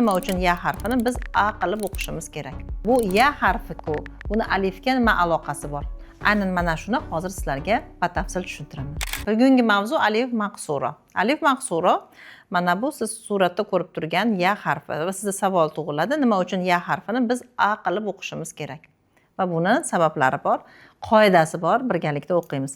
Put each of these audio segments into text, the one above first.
Nima uchun ya harfini biz a qilib o'qishimiz kerak? Bu ya harfi-ku, buni alifga nima aloqasi bor? Aynan mana shuni hozir sizlarga batafsil tushuntiraman. Bugungi mavzu alif maqsura. Alif maqsura mana bu siz suratda ko'rib turgan ya harfi va sizda savol tug'iladi. Nima uchun ya harfini biz a qilib o'qishimiz kerak? Va buni sabablari bor, qoidasi bor, birgalikda o'qiymiz.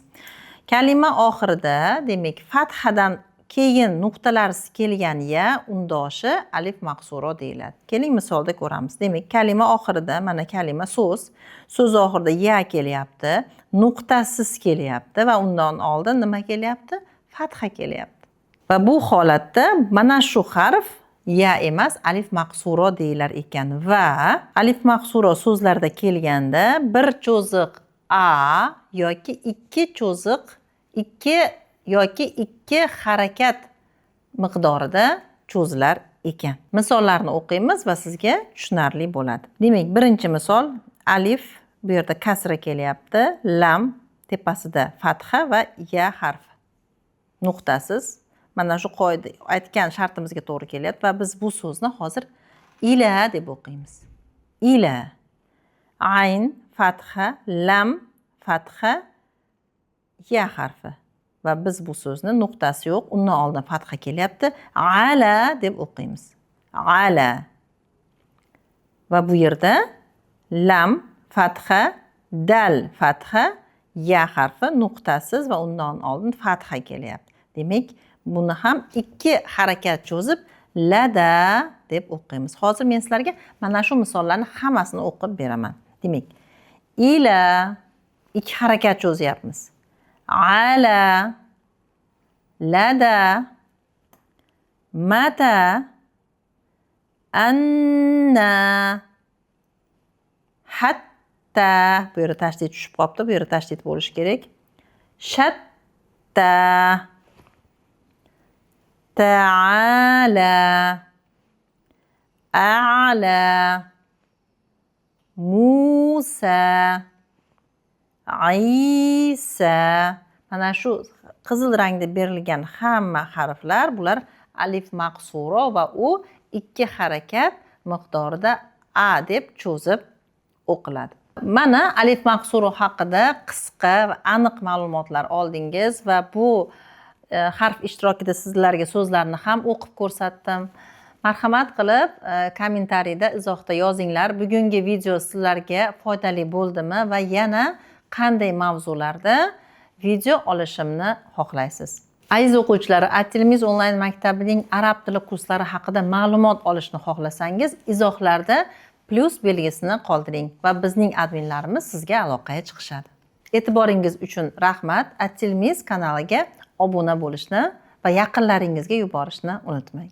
Kalima oxirida, demak, fathadan keyin nuqtalarsiz kelgan ya undoshi alif maqsura deyiladi. Keling misolda ko'ramiz. Demak, kalima oxirida mana kalima so'z oxirida ya kelyapti, nuqtasiz kelyapti va undan oldin nima kelyapti? Fatha kelyapti. Va bu holatda mana shu harf ya emas, alif maqsura deyilar ekan va alif maqsura so'zlarda kelganda bir cho'ziq a yoki ikki cho'ziq yoki ikki harakat miqdorida cho'zilar ekan. Misollarni o'qiymiz va sizga tushunarli bo'ladi. Demak, birinchi misol alif bu yerda kasra kelyapti, lam tepasida fatha va ya harfi. Nuqtasiz. Mana shu qoida aytgan shartimizga to'g'ri kelyapti va biz bu so'zni hozir ila deb o'qiymiz. Ila. Ayn fatha, lam fatha, ya harfi. Va biz bu so'zni nuqtasi yo'q, undan oldin fatha kelyapti. Ala deb o'qiymiz. Ala. Va bu yerda lam fatha, dal fatha, ya harfi nuqtasiz va undan oldin fatha kelyapti. Demak, buni ham ikki harakat cho'zib lada deb o'qiymiz. Hozir men sizlarga mana shu misollarni hammasini o'qib beraman. Demak, ila ikki harakat cho'zyapmiz. Ala, lada, mata, anna, hatta, bu yerda tashdid tushib qolibdi, bu yerda tashdid bo'lishi kerak. Shatta, ta'ala, a'la, Musa, Isa. Mana shu qizil rangda berilgan hamma harflar bular alif maqsura va u ikki harakat miqdorida a deb cho'zib o'qiladi. Mana alif maqsura haqida qisqa va aniq ma'lumotlar oldingiz va bu harf ishtirokida sizlarga so'zlarni ham o'qib ko'rsatdim. Marhamat qilib kommentariyda izohda yozinglar. Bugungi video sizlarga foydali bo'ldimi va yana qanday mavzularda video olishimni xohlaysiz? Aziz o'quvchilar, At-Tilmiz onlayn maktabining arab tili kurslari haqida ma'lumot olishni xohlasangiz, izohlarda plus belgisini qoldiring va bizning adminlarimiz sizga aloqaga chiqishadi. E'tiboringiz uchun rahmat. At-Tilmiz kanaliga obuna bo'lishni va yaqinlaringizga yuborishni unutmang.